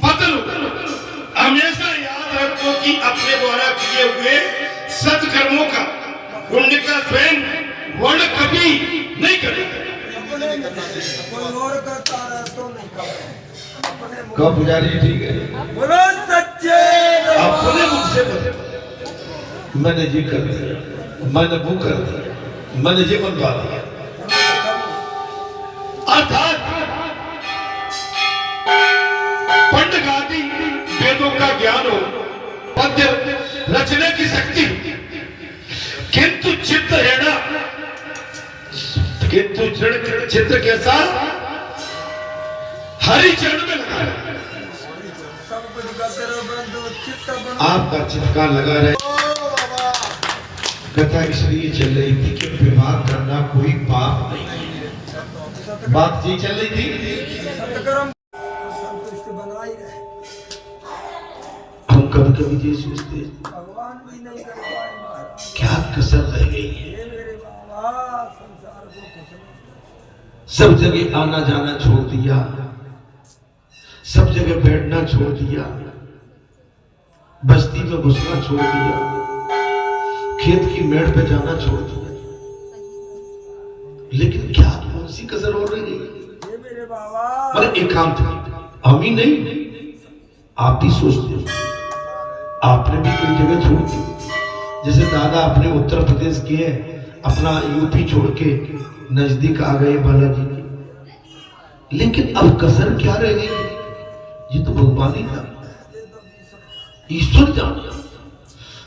मतलब हमेशा याद रखो कि अपने द्वारा किए हुए सत्कर्मों का पुण्य का स्वयं वर्ण कभी नहीं करेगा। कब पुजारी ठीक है, बोलो सच्चे अपने मुझसे मैंने ये कर दिया, मैंने वो कर दिया, मैंने ये बनवा दिया। अर्थात पंडगादी वेदों का ज्ञान हो, पद्य रचने की शक्ति, किंतु चित्त है ना, किंतु चित्र कैसा हरि चरण में लगा है। आपका चित्त का लगा रहे। कथा इसलिए चल रही थी कि विवाह करना कोई पाप नहीं है। बात ये चल रही थी, हम कभी कभी ये सोचते भगवान भी नहीं कर पाए, क्या कसर रह गई है। संसार को कुछ नहीं, सब जगह आना जाना छोड़ दिया, सब जगह बैठना छोड़ दिया, बस्ती में घुसना छोड़ दिया, खेत की मेड़ पे जाना छोड़ दिया, लेकिन क्या कौन सी कसर हो रही है। ये मेरे बाबा पर एकांत हम ही नहीं, आप भी सोचते हो, आपने भी कई जगह छोड़ दी। जैसे दादा अपने उत्तर प्रदेश के हैं, अपना यूपी छोड़ के नजदीक आ गए बालाजी के, लेकिन अब कसर क्या रह गई। ये तो भगवान ही था, ईश्वर जाने।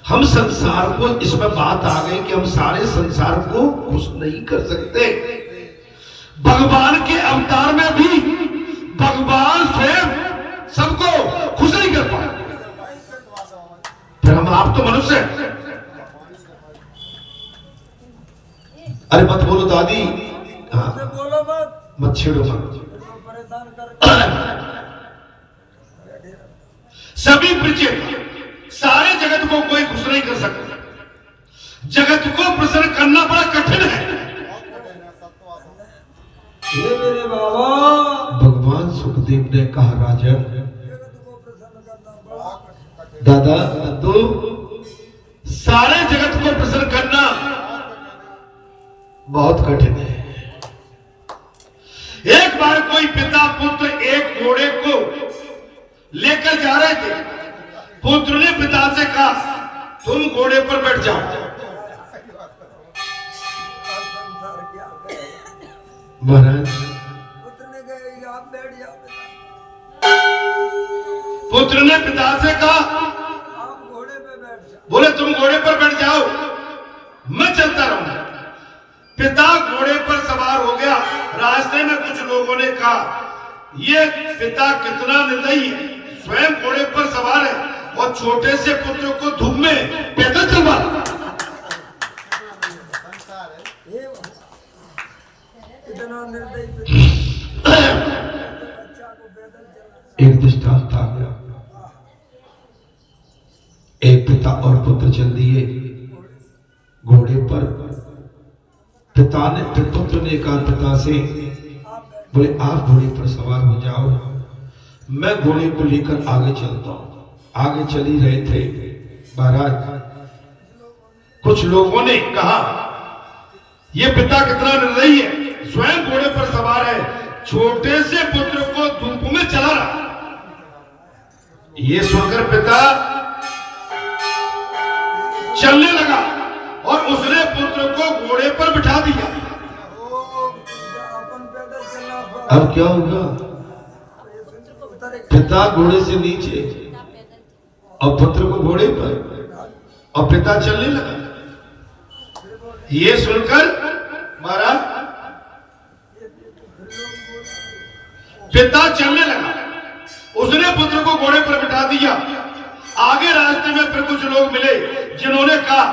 हम संसार को, इसमें बात आ गई कि हम सारे संसार को खुश नहीं कर सकते। भगवान के अवतार में भी भगवान स्वयं सबको खुश नहीं कर पाए, फिर हम आप तो मनुष्य हैं। अरे मत बोलो दादी, हाँ बोलो मत छेड़ो, मत परेशान कर। सभी विजेता, सारे जगत को कोई खुश नहीं कर सकता। जगत को प्रसन्न करना बड़ा कठिन है। ये मेरे बाबा भगवान सुखदेव ने कहा, राजन दादा तो सारे जगत को प्रसन्न करना बहुत कठिन है। एक बार कोई पिता पुत्र एक घोड़े को लेकर जा रहे थे। पुत्र ने पिता से कहा, तुम घोड़े पर बैठ जाओ। महाराज आप बैठ जाओ। पुत्र ने पिता से कहा, आप घोड़े पे बैठ जाओ। बोले तुम घोड़े पर बैठ जाओ, मैं चलता रहूंगा। पिता घोड़े पर सवार हो गया। रास्ते में कुछ लोगों ने कहा, ये पिता कितना निर्दयी है, स्वयं घोड़े पर सवार है और छोटे से पुत्र को धूप में पैदल चलवा। एक दृष्टांत आ गया, एक पिता और पुत्र चल दिए घोड़े पर। पिता ने, पुत्र ने कहा पिता से, बोले आप घोड़े पर सवार हो जाओ, मैं घोड़े को लेकर आगे चलता हूं। आगे चल ही रहे थे महाराज, कुछ लोगों ने कहा, ये पिता कितना निर्दयी है, स्वयं घोड़े पर सवार है, छोटे से पुत्र को धूप में चला रहा। ये सुनकर पिता चलने लगा और उसने पुत्र को घोड़े पर बिठा दिया। अब क्या होगा, पिता घोड़े से नीचे और पुत्र को घोड़े पर, और पिता चलने लगा। ये सुनकर महाराज पिता चलने लगा, उसने पुत्र को घोड़े पर बिठा दिया। आगे रास्ते में फिर कुछ लोग मिले जिन्होंने कहा,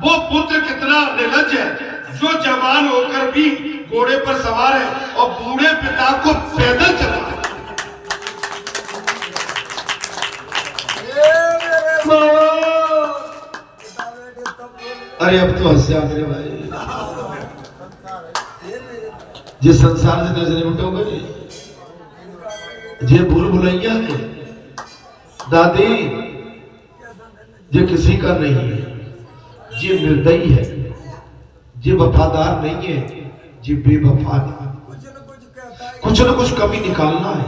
वो पुत्र कितना निर्लज्ज है, जो जवान होकर भी घोड़े पर सवार है और बूढ़े पिता को पैदल चला। अरे अब तो हंसा मेरे भाई, जिस संसार से नजरें उठोगे जे भूल भुलैया है दादी, जे किसी का नहीं है, जे निर्दयी है, जे वफादार नहीं है, जे बेवफा है। कुछ न कुछ कहता है। कुछ न कुछ कमी निकालना है।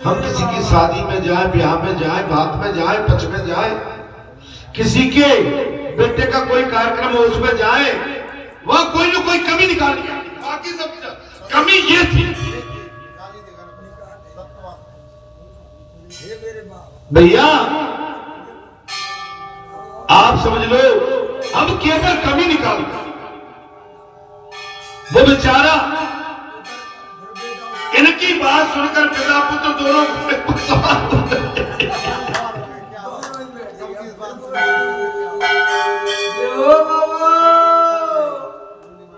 हम किसी की शादी में जाए, ब्याह में जाए, बात में जाए, पच में जाए, किसी के बेटे का कोई कार्यक्रम हो उसमें जाए, वह कोई न कोई कमी निकाल लिया। बाकी सब कमी ये थी। हे मेरे बाबा, भैया आप समझ लो, अब केवल कमी निकाल, वो बेचारा इनकी बात सुनकर पिता पुत्र दोनों घोड़े पर सवार हो गए।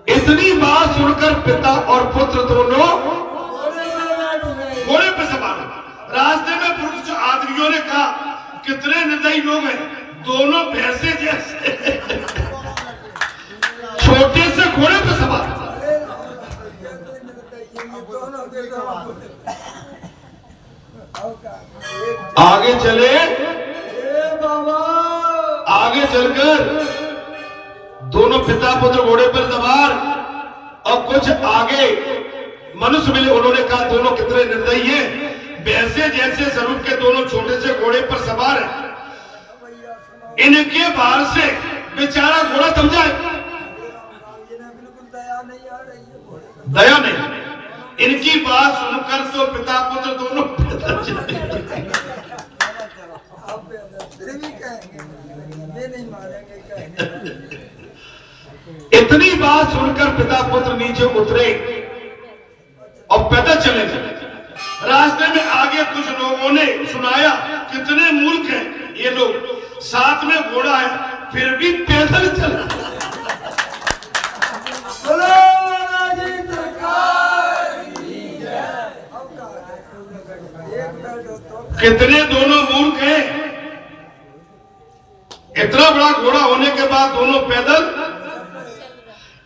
इतनी बात सुनकर पिता और पुत्र दोनों घोड़े पर सवार हो। रास्ते में पुरुष आदमियों ने कहा, कितने निर्दयी लोग हैं, दोनों भैंसे जैसे छोटे से घोड़े पर सवार। आगे चले, आगे चलकर दोनों पिता पुत्र घोड़े पर सवार, और कुछ आगे मनुष्य मिले, उन्होंने कहा दोनों कितने निर्दयी हैं, भैंसे जैसे स्वरूप के दोनों छोटे से घोड़े पर सवार हैं। इनके बाहर से बेचारा घोड़ा थम जाए, दया नहीं। इनकी बात सुनकर तो पिता पुत्र दोनों पैदल चले। इतनी बात सुनकर पिता पुत्र नीचे उतरे और पैदल चले गए। रास्ते में आगे कुछ लोगों ने सुनाया, कितने मूर्ख हैं ये लोग, साथ में घोड़ा है फिर भी पैदल चले। कितने दोनों मूर्ख हैं, इतना बड़ा घोड़ा होने के बाद दोनों पैदल।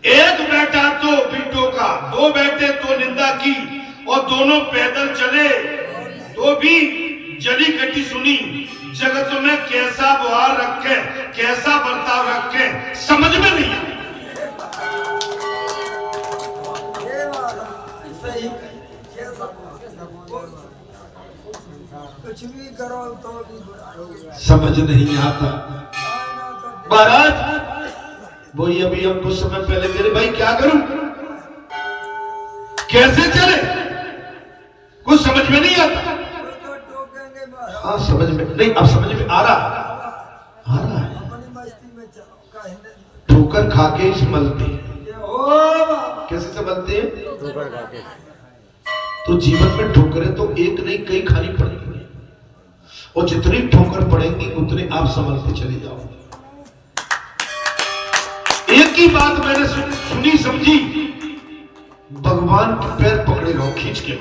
एक बैठा तो भी टोका, दो बैठे तो निंदा की, और दोनों पैदल चले तो भी जली कटी सुनी। जगत में कैसा व्यवहार रखे, कैसा बर्ताव रखे, समझ में नहीं आती। कुछ भी करो तो भी समझ नहीं आता। महाराज वही अभी हम कुछ समय पहले, मेरे भाई क्या करूं, कैसे चले, कुछ समझ में नहीं आता। हाँ समझ में नहीं, अब समझ में आ रहा है। ठोकर खा के ही संभलते हैं। कैसे संभलते हैं? ठोकर खा के। तो जीवन में ठोकरें तो एक नहीं कई खानी पड़ेंगी, और जितनी ठोकर पड़ेंगी उतने आप संभलते चले जाओगे। एक ही बात मैंने सुनी समझी, भगवान के पैर पकड़े रहो खींच के,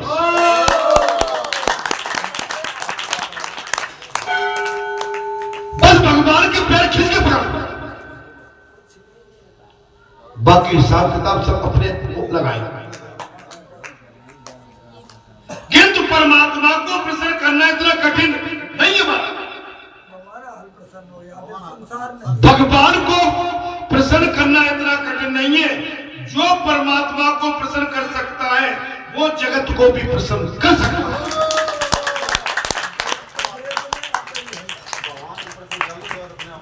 बस भगवान के पैर खींच के पकड़ो, बाकी हिसाब किताब सब अपने लगाएंगे। किंतु परमात्मा को प्रसन्न करना इतना कठिन नहीं है। भगवान को प्रसन्न करना इतना कठिन नहीं है। जो परमात्मा को प्रसन्न कर सकता है वो जगत को भी प्रसन्न कर सकता है।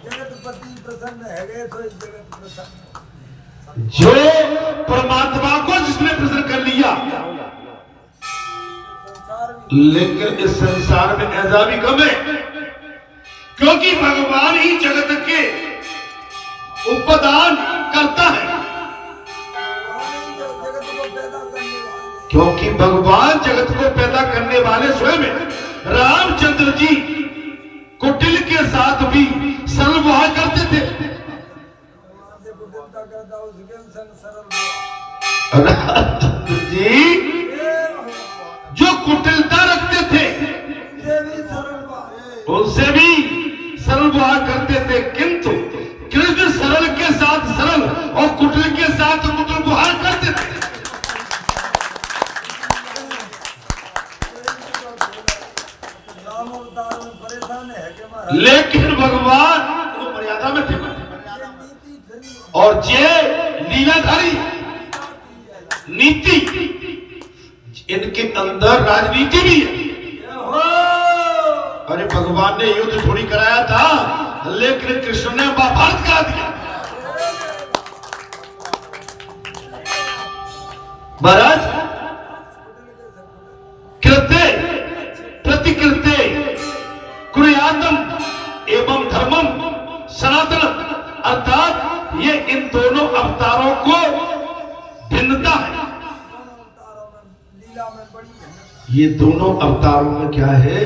जगतपति प्रसन्न है तो जगत प्रसन्न। जो परमात्मा को जिसने प्रसन्न कर लिया, लेकिन इस संसार में ऐसा भी कम है, क्योंकि भगवान ही जगत के उपदान करता है। क्योंकि भगवान जगत को पैदा करने वाले स्वयं है। रामचंद्र जी कुटिल के साथ भी सरल व्यवहार करते थे। रामचंद्र जी जो कुटिलता रखते थे उनसे भी सरल व्यवहार करते थे, किंतु कृष्ण सरल के साथ सरल और कुटिल के साथ कुटिल व्यवहार करते थे। राम अवतार में परेशान है कि महाराज लेकिन भगवान वो मर्यादा में थे ये नीति फिर और जे लीलाधारी नीति इनके अंदर राजनीति भी है। अरे भगवान ने युद्ध थोड़ी कराया था, लेकिन कृष्ण ने महाभारत करा दिया। महाराज कृत्य प्रतिकृत्य कुर्यातम एवं धर्मम सनातनम, अर्थात ये इन दोनों अवतारों को भिन्नता है। अवतारों में लीला में बड़ी है। ये दोनों अवतारों में क्या है?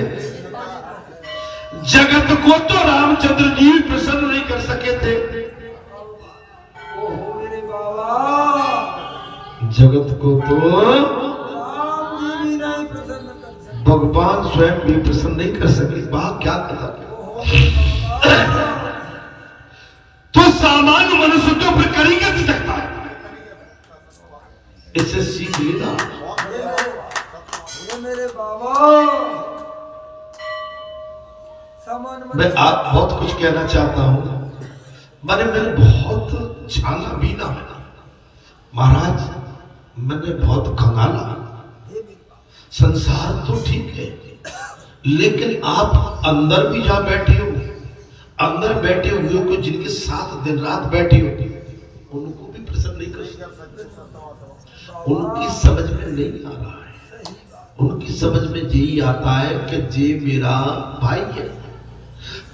जगत को तो रामचंद्र जी प्रसन्न नहीं कर सके थे। ओहो मेरे बाबा, जगत को तो राम जी भी नहीं प्रसन्न कर सकते। भगवान स्वयं भी प्रसन्न नहीं कर सके। वाह क्या कथा! ओहो मेरे बाबा, तो सामान्य मनुष्य तो फिर कर ही कैसे सकता है? इससे सीख लेना। ये मेरे बाबा, सामान्य मैं मनुष्य आप बहुत कुछ कहना चाहता हूं, मैंने बहुत जाना भी ना महाराज, मैंने बहुत खंगाला। हे मेरे बाबा, संसार तो ठीक है, लेकिन आप अंदर भी जा बैठे हो, अंदर बैठे हुए को जिनके साथ दिन रात बैठे हो, उनको भी प्रसन्न नहीं कर सकते। उनकी समझ में नहीं आ रहा है। उनकी समझ में यही आता है कि ये मेरा भाई है।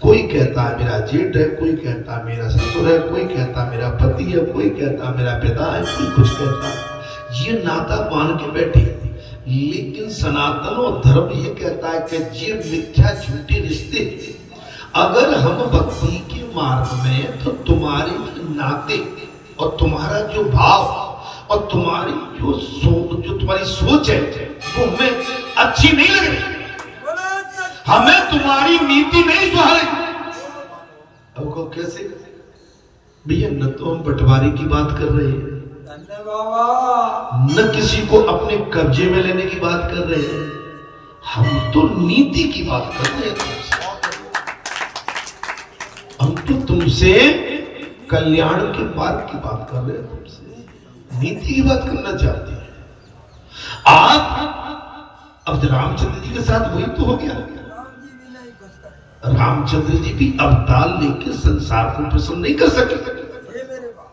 कोई कहता है मेरा जेठ है, कोई कहता है मेरा ससुर है, कोई कहता है मेरा पति है, कोई कहता है मेरा पिता है, कोई कुछ कहता है। ये नाता मान के बैठे। लेकिन सनातन और धर्म ये कहता है कि ये मिथ्या झूठे रिश्ते, अगर हम भक्ति के मार्ग में, तो तुम्हारे नाते और तुम्हारा जो भाव और तुम्हारी जो तुम्हारी सोच है वो हमें अच्छी नहीं लग रही, हमें तुम्हारी नीति नहीं सुहाई। अब को कैसे भैया? न तो हम बंटवारे की बात कर रहे हैं, धन्य बाबा, न किसी को अपने कब्जे में लेने की बात कर रहे हैं, हम तो नीति की बात कर रहे हैं। हम तो तुमसे कल्याण के मार्ग की बात कर रहे हैं, तुमसे नीति की बात करना चाहते हैं। आप अब रामचंद्र जी के साथ वही तो हो गया। राम जी भी नहीं खुश करे। रामचंद्र जी भी अवतार लेकर संसार को प्रसन्न नहीं कर सके। हे मेरे बाबा,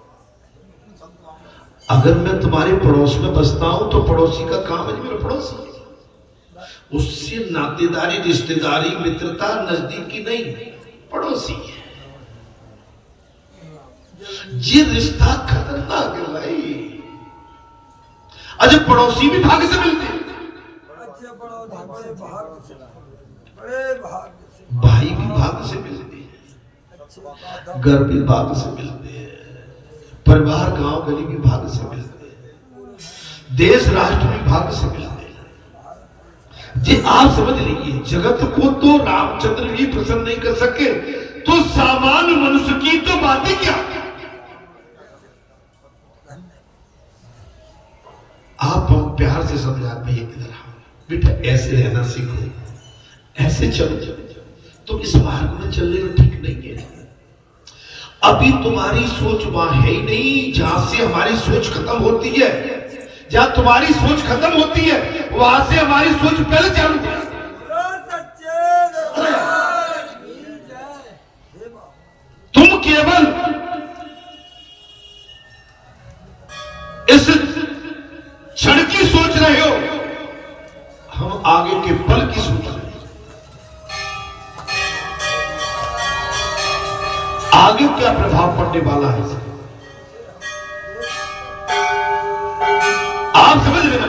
अगर मैं तुम्हारे पड़ोस में बसता हूं तो पड़ोसी का काम है मेरा पड़ोसी, उससे नातेदारी, रिश्तेदारी, मित्रता नजदीकी नहीं, पड़ोसी है। ये रिश्ता खतरनाक है भाई। अच्छा, पड़ोसी भी भाग्य से मिलते हैं, अच्छे पड़ोसी बड़े भाग्य से, बड़े भाग्य से, भाई भी भाग्य से मिलते हैं, अच्छे बात है। घर भी भाग्य से मिलते हैं, परिवार गांव गली भी भाग्य से मिलते हैं, देश राष्ट्र भी भाग्य से मिलते हैं। जी आप समझ लीजिए, जगत को तो रामचंद्र जी प्रसन्न नहीं कर सके, तो सामान्य मनुष्य की तो बातें क्या। आप हम प्यार से समझाते हैं, इधर आओ बेटा, ऐसे रहना सीखो, ऐसे चलो। तो इस मार्ग में चलने में ठीक नहीं है। अभी तुम्हारी सोच वहां है ही नहीं जहां से हमारी सोच खत्म होती है। जहां तुम्हारी सोच खत्म होती है, वहां से हमारी सोच पहले चालू है। तुम केवल इस क्षण की सोच रहे हो, हम आगे के पल की सोच रहे हैं। आगे क्या प्रभाव पड़ने वाला है इसका आप समझ लेना।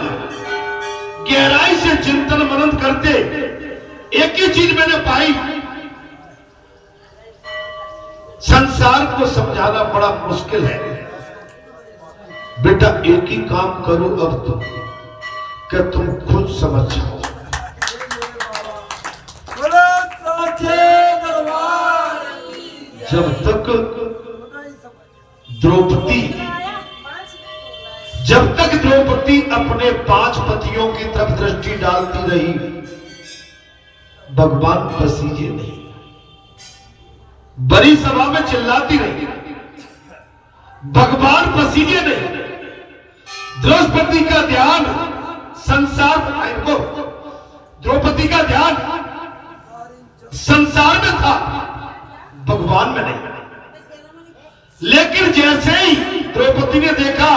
गहराई से चिंतन मनन करते एक ही चीज मैंने पाई, संसार को समझाना बड़ा मुश्किल है। बेटा एक ही काम करो अब तुम, कि तुम खुद समझ जाओ। जब तक द्रौपदी अपने 5 पतियों की तरफ दृष्टि डालती रही, भगवान पसीजे नहीं। बड़ी सभा में चिल्लाती रही, भगवान पसीजे नहीं। द्रौपदी का ध्यान संसार को, द्रौपदी का ध्यान संसार में था, भगवान में नहीं। लेकिन जैसे ही द्रौपदी ने देखा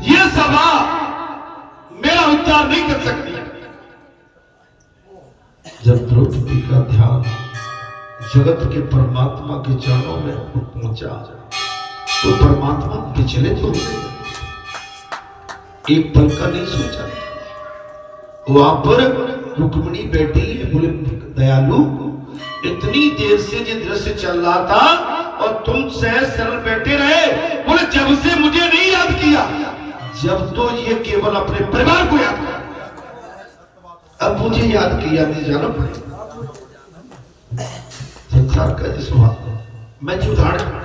यह सभा मेरा उद्धार नहीं कर सकती, जब द्रौपदी का ध्यान जगत के परमात्मा के चरणों में पहुंचा तो परमात्मा विचलित हो गए। एक पल का नहीं सोचा। वहां पर रुक्मिणी बैठी है, बोले दयालु इतनी देर से ये दृश्य चल रहा था और तुम सहज सरल बैठे रहे। बोले जब से मुझे नहीं याद किया, जब तो ये केवल अपने परिवार को याद किया, अब मुझे याद किया नहीं जाना पड़ेगा। संसार का जिस मैं जो उदाहरण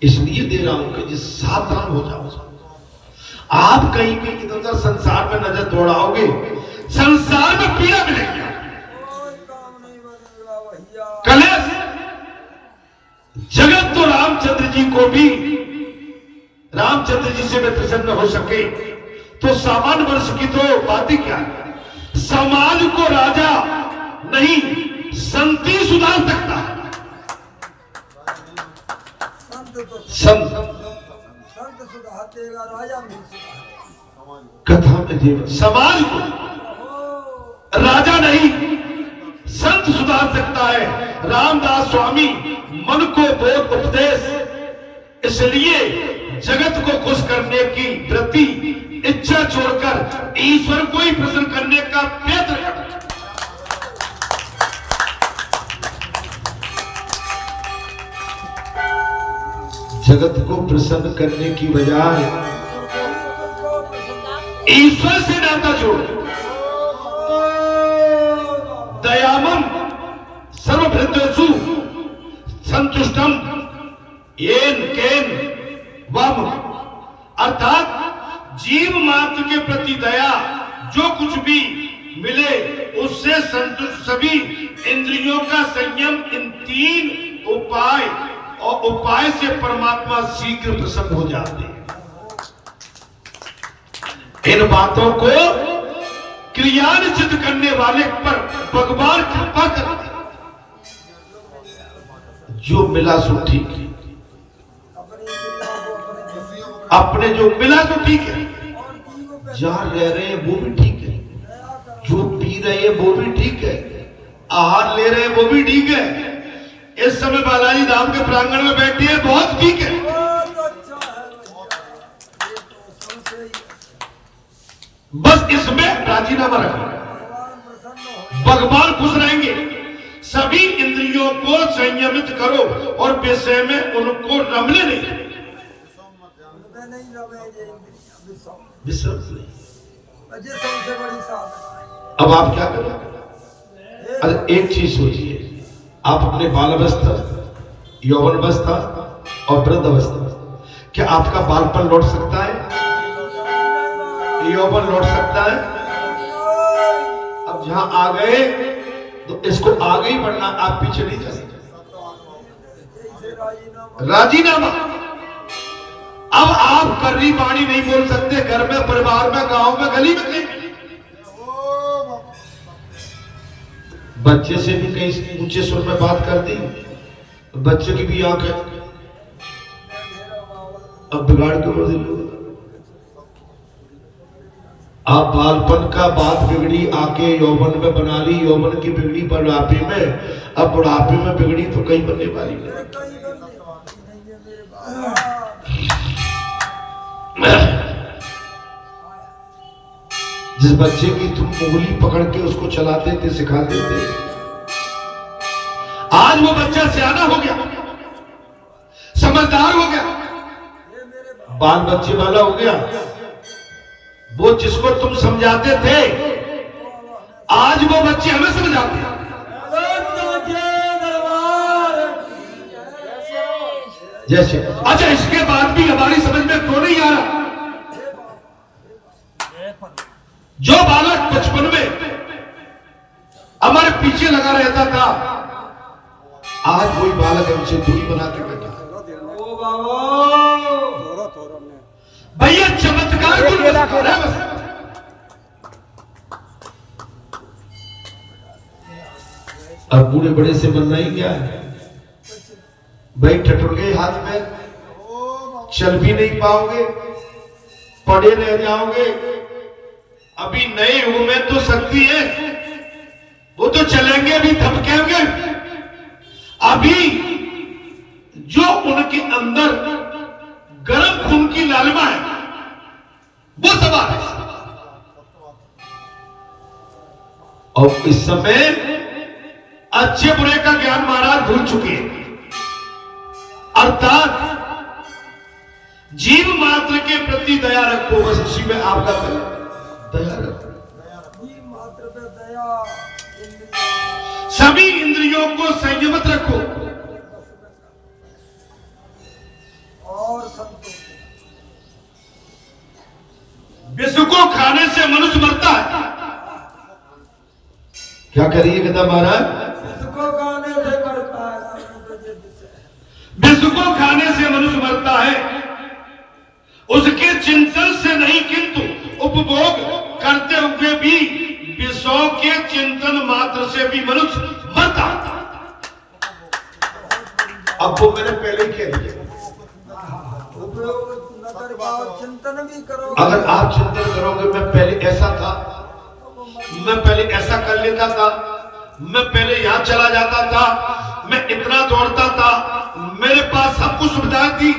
इसलिए दे रहा हूं कि जिस सावधान हो जाओ। आप कहीं भी इधर उधर संसार में नजर दौड़ाओगे, संसार में पीड़ा मिलेगी। कलेश जगत तो रामचंद्र जी को भी, रामचंद्र जी से वे प्रसन्न हो सके तो सामान्य वर्ष की तो बात ही क्या है। समाज को राजा नहीं संत ही सुधार सकता है। संत सुधारेगा, राजा नहीं सुधारेगा। कथा में जीवन समाज को राजा नहीं संत सुधार सकता है। रामदास स्वामी मन को बोध उपदेश, इसलिए जगत को खुश करने की वृत्ति इच्छा छोड़कर ईश्वर को ही प्रसन्न करने का प्रयत्न करता। जगत को प्रसन्न करने की बजाय ईश्वर से नाता जोड़। दयामम सर्वभृतेषु संतुष्टम येन केन वम, अर्थात जीव मात्र के प्रति दया, जो कुछ भी मिले उससे संतुष्ट सभी इंद्रियों का संयम, इन तीन उपाय और उपाय से परमात्मा शीघ्र प्रसन्न हो जाते हैं। इन बातों को क्रियान्वित करने वाले पर भगवान कृपा करते हैं। जो मिला सो ठीक है, अपने जो मिला तो ठीक है, जहां रह रहे हैं वो भी ठीक है, जो पी रहे हैं वो भी ठीक है, आहार ले रहे हैं वो भी ठीक है, इस समय बालाजी धाम के प्रांगण में बैठी है, बहुत ठीक है। बस इसमें राजीनामा रखो, भगवान खुश रहेंगे। सभी इंद्रियों को संयमित करो और विषय में उनको रमने नहीं, अब आप क्या करोगे? अरे एक चीज सोचिए, आप अपने बाल अवस्था, यौवन अवस्था और वृद्ध अवस्था, क्या आपका बालपन लौट सकता है? यौवन लौट सकता है? अब जहां आ गए तो इसको आगे ही बढ़ना, आप पीछे नहीं जा सकते। राजीनामा। अब आप कर्री वाणी नहीं बोल सकते, घर में, परिवार में, गांव में, गली में कहीं। बच्चे से भी कहीं ऊंचे स्वर में बात कर दी, बच्चे की भी आंख है, अब बिगाड़ के बोल दी। आप बालपन का बात बिगड़ी आके यौवन में बना ली, यौवन की बिगड़ी बुढ़ापे में, अब बुढ़ापे में बिगड़ी तो कहीं बनने वाली नहीं। जिस बच्चे की तुम उंगली पकड़ के उसको चलाते थे, सिखाते थे, आज वो बच्चा सियाना हो गया, समझदार हो गया, बाल बच्चे वाला हो गया। वो जिसको तुम समझाते थे, आज वो बच्चे हमें समझाते हैं। जैसे अच्छा, इसके बाद भी हमारी समझ में क्यों नहीं आ रहा? जो बालक बचपन में हमारे पीछे लगा रहता था, आज वही बालक हमसे दूरी बना के बैठा। ओ बाबा भैया चमत्कार कुछ खेला, बता रहा है बस। अब बूढ़े बड़े से बनना ही क्या है भाई, ठठुर गए हाथ में, चल भी नहीं पाओगे, पड़े रह जाओगे। अभी नए युग में तो शक्ति है, वो तो चलेंगे भी, धमकेंगे। अभी जो उनके अंदर गर्म खून की लालिमा है वो सवाल है। और इस समय अच्छे बुरे का ज्ञान महाराज भूल चुके हैं, अर्थात जीव मात्र के प्रति दया रखो, बस इसी में आपका दया रखो। जी मात्र पे दया, सभी इंद्रियों को संयमित रखो और संतोष। विष को खाने से मनुष्य मरता है। क्या करिए कहता महाराज, इसको खाने से मरता है। विष को खाने से मनुष्य मरता है, उसके चिंतन से नहीं किंतु उपभोग करते हुए भी विषों के चिंतन मात्र से भी मनुष्य मरता है। अब वो मैंने पहले ही कह दिया, उपयोग न कर पाओ, चिंतन भी करो। अगर आप चिंतन करोगे, मैं पहले ऐसा था, मैं पहले ऐसा कर लेता था, मैं पहले यहां चला जाता था, मैं इतना दौड़ता था, मेरे पास सब कुछ सुविधाएं थी,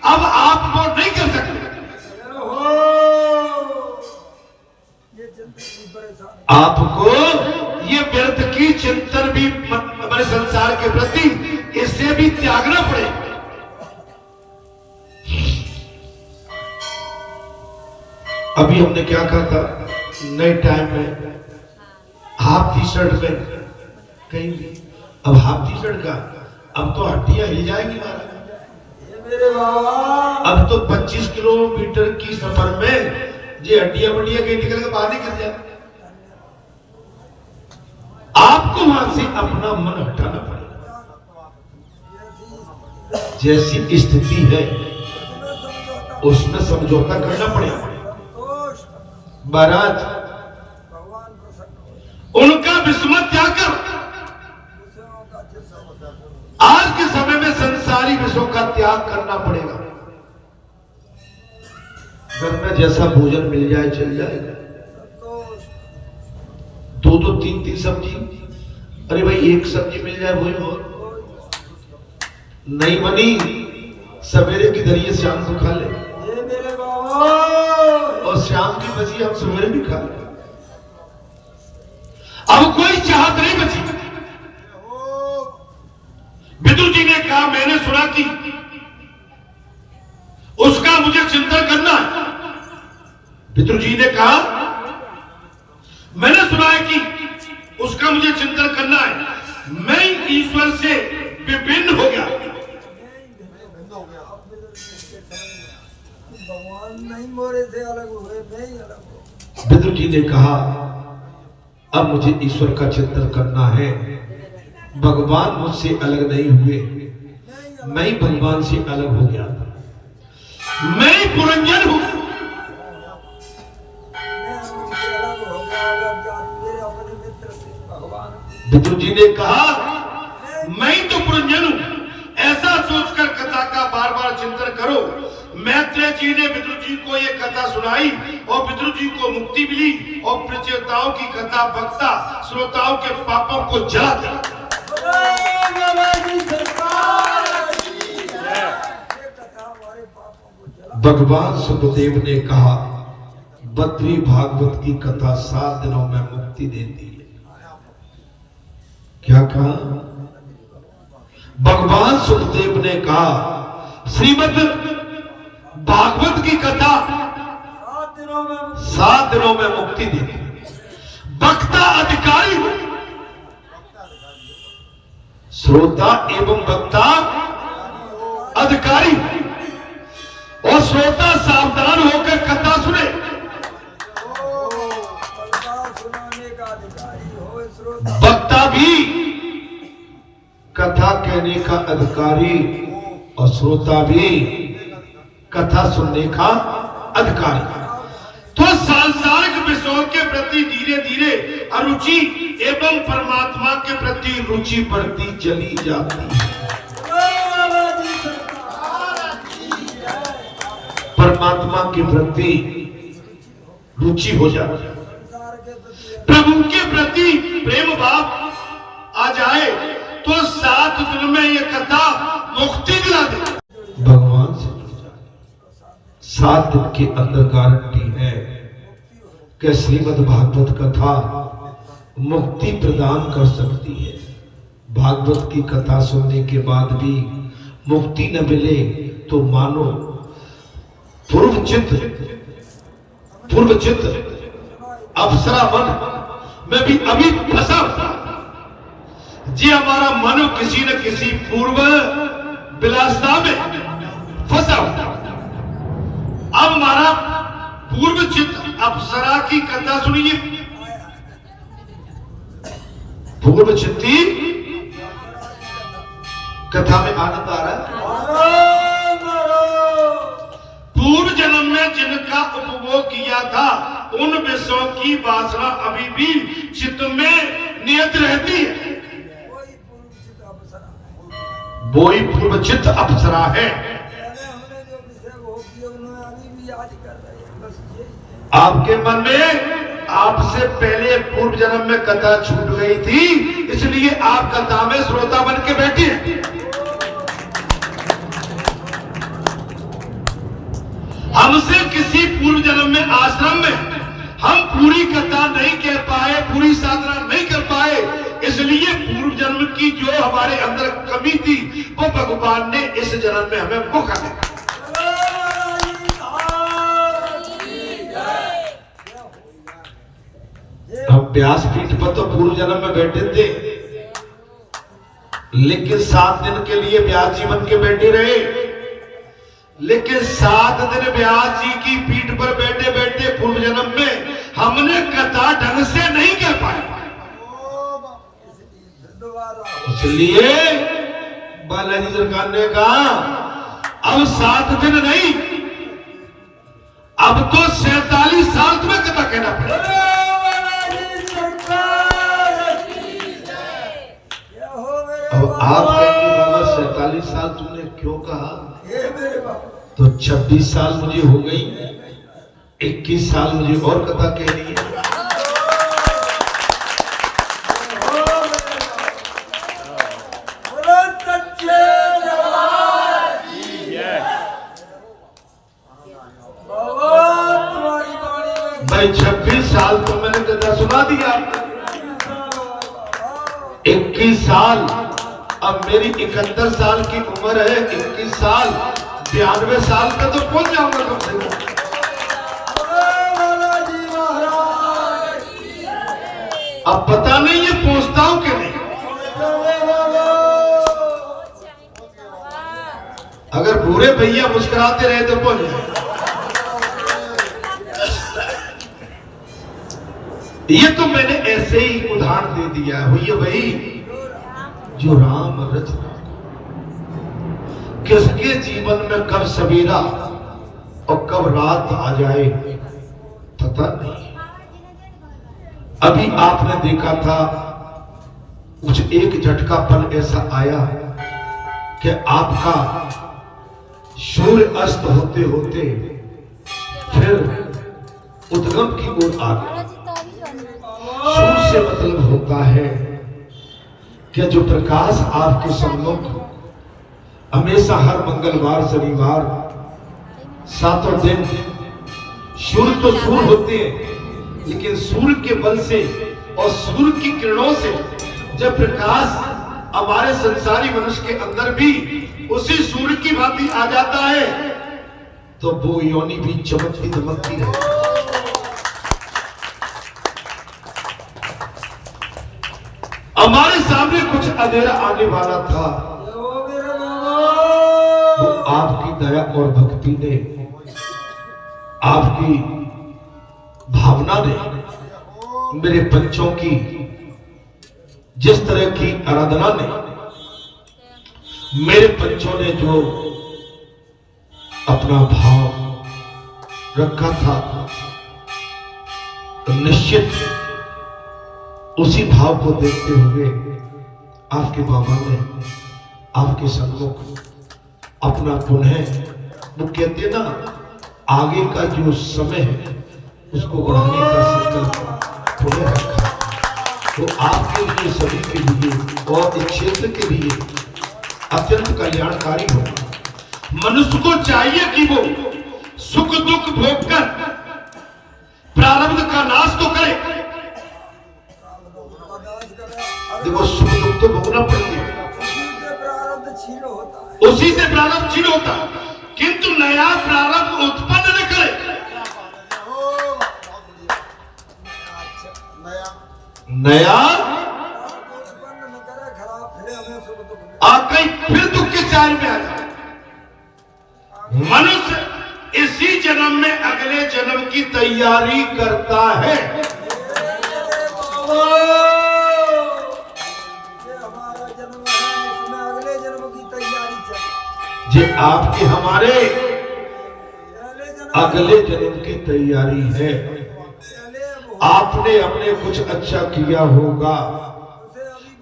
अब आप वो नहीं कर सकते। ये चिंतन भी परेशान, आपको ये व्यर्थ की चिंतन भी हमारे संसार के प्रति, इससे भी त्यागना पड़ेगा। अभी हमने क्या कहा था, नए टाइम में हाफ टी शर्ट में कहीं भी, अब हाफ टी शर्ट का, अब तो हड्डियां हिल जाएंगी महाराज। ये मेरे बाबा अब तो 25 किलोमीटर की सफर में ये हड्डियां बड्डियां कहीं निकल के बाहर निकल जाए। आपको वहां से अपना मन हटाना पड़ेगा। जैसी स्थिति है उसमें समझौता करना पड़ेगा संतोष, महाराज। भगवान प्रसन्न हो, उनका विस्मत त्याग कर। विषयों का चिंतन, आज के समय में संसारी विषयों का त्याग करना पड़ेगा। घर में जैसा भोजन मिल जाए चल जाएगा, संतोष, दो दो तीन तीन सब्जी, अरे भाई एक सब्जी मिल जाए वही बहुत नहीं बनी, सवेरे की धरिए शाम को खा ले, ये मेरे बाबा और शाम की बची हम सवेरे भी खा ले। अब कोई चाहत नहीं बची। विदुर जी ने कहा, मैंने सुना कि उसका मुझे चिंतन करना है। विदुर जी ने कहा, मैंने सुना है कि उसका मुझे चिंतन करना है। मैं ईश्वर से विभिन्न हो गया। भगवान नहीं मोरे से अलग हुए, मैं ही अलग हूँ। विदुर जी ने कहा, अब मुझे ईश्वर का चिंतन करना है। भगवान मुझसे अलग नहीं हुए, मैं ही भगवान से अलग हो गया। मैं ही पुरंजन हूं। मैं उनसे अलग हो गया, अलग जाति, मेरे अपने मित्र से भगवान। विदुर जी ने कहा, मैं ही तो पुरंजन हूं। ऐसा सोचकर कथा का बार बार चिंतन करो। मैत्रेय जी ने विदुर जी को ये कथा सुनाई और विदुर जी को मुक्ति मिली और प्रचेताओं की कथा वक्ता श्रोताओं के पापों को जला दिया। भगवान सुखदेव ने कहा, बद्री भागवत की कथा 7 दिनों में मुक्ति देती है। क्या कहा? भगवान सुखदेव ने कहा, श्रीमद् भागवत की कथा 7 दिनों में मुक्ति देती है। वक्ता अधिकारी हो, श्रोता एवं वक्ता अधिकारी हो, और श्रोता सावधान होकर कथा सुने। कथा सुनाने का अधिकारी हो, वक्ता भी कथा कहने का अधिकारी और श्रोता भी कथा सुनने का अधिकारी। तो सांसारिक विषयों के प्रति धीरे धीरे अरुचि एवं परमात्मा के प्रति रुचि बढ़ती चली जाती है। परमात्मा के प्रति रुचि हो जाती है, प्रभु के प्रति प्रेम भाव आ जाए तो 7 दिन में ये कथा मुक्ति दिला दे। भगवान से 7 दिन के अंदर गारंटी है कि श्रीमद् भागवत कथा मुक्ति प्रदान कर सकती है। भागवत की कथा सुनने के बाद भी मुक्ति न मिले तो मानो पूर्व चित्त अप्सरा मन में भी अभी फंसा हुआ। जी हमारा मन किसी न किसी पूर्व विलासता में फंसा हुआ। अब हमारा पूर्व चित्त अप्सरा की कथा सुनिए। पूर्व चित्ती कथा में आनंद आ रहा है। पूर्व जन्म में जिनका उपभोग किया था उन विषयों की वासना अभी भी चित्त में नियत रहती है। वो ही पूर्व चित्त अप्सरा है। आपके मन में आपसे पहले पूर्व जन्म में कथा छूट गई थी, इसलिए आप कथा में श्रोता बन के बैठे हैं। हमसे किसी पूर्व जन्म में आश्रम में हम पूरी कथा नहीं कह पाए, पूरी साधना नहीं कर पाए, इसलिए पूर्व जन्म की जो हमारे अंदर कमी थी वो भगवान ने इस जन्म में हमें मौका दिया। हम व्यासपीठ पर तो पूर्व जन्म में बैठे थे, लेकिन 7 दिन के लिए व्यास जी बन के बैठे रहे। लेकिन 7 दिन व्यास जी की पीठ पर बैठे बैठे पूर्व जन्म में हमने कथा ढंग से नहीं कर पाए, इसलिए बालाजी सरकार ने कहा अब 7 दिन नहीं, अब तो 47 साल तुम्हें कथा कहना पड़ेगा। अब आप कहेंगे बाबा 47 साल तुमने क्यों कहा? तो 26 साल मुझे हो गई, 21 साल मुझे और कथा कहनी है। भाई 26 साल तो मैंने कथा सुना दिया, 21 साल, अब मेरी 71 साल की उम्र है, 21 साल 92 साल का तो पहुंच जाऊंगा कम से कम। अब पता नहीं ये पहुंचता हूं कि नहीं। अगर बुरे भैया मुस्कुराते रहे तो पहुंच जाए। ये तो मैंने ऐसे ही उदाहरण दे दिया है। ये वही जो राम रचना, किसके जीवन में कब सवेरा और कब रात आ जाए पता नहीं। अभी आपने देखा था कुछ एक झटकापन ऐसा आया कि आपका सूर्य अस्त होते होते फिर उद्गम की ओर आ गया। सूर्य से मतलब होता है कि जो प्रकाश आपके सम्मुख हमेशा हर मंगलवार शनिवार 7 दिन, सूर्य तो सूर्य होते हैं, लेकिन सूर्य के बल से और सूर्य की किरणों से जब प्रकाश हमारे संसारी मनुष्य के अंदर भी उसी सूर्य की भांति आ जाता है तो वो योनि भी चमकती दमकती है। हमारे सामने कुछ अंधेरा आने वाला था, वो आपकी दया और भक्ति ने, आपकी भावना ने मेरे बच्चों की जिस तरह की आराधना ने मेरे बच्चों ने जो अपना भाव रखा था, तो निश्चित उसी भाव को देखते हुए आपके बाबा ने आपके सम्मुख अपना पुनः, वो कहते हैं ना, आगे का जो समय है उसको बढ़ाने का संकल्प पुनः रखा। तो आपके लिए, सभी के लिए और इस क्षेत्र के लिए अत्यंत कल्याणकारी हो। मनुष्य को चाहिए कि वो सुख दुख भोग कर प्रारब्ध का नाश तो करे। देखो, सुख दुख तो भोगना पड़ेगा, उसी से प्रारब्ध क्षीण होता, किंतु नया प्रारब्ध उत्पन्न न करे। नया कहीं फिर दुख के चाल में आ जाए। मनुष्य इसी जन्म में अगले जन्म की तैयारी करता है। हमारा जन्म है, इसमें अगले जन्म की तैयारी चल। जे आपके हमारे अगले जन्म की तैयारी है। आपने अपने कुछ अच्छा किया होगा,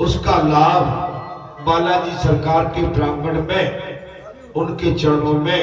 उसका लाभ बालाजी सरकार के प्रांगण में उनके चरणों में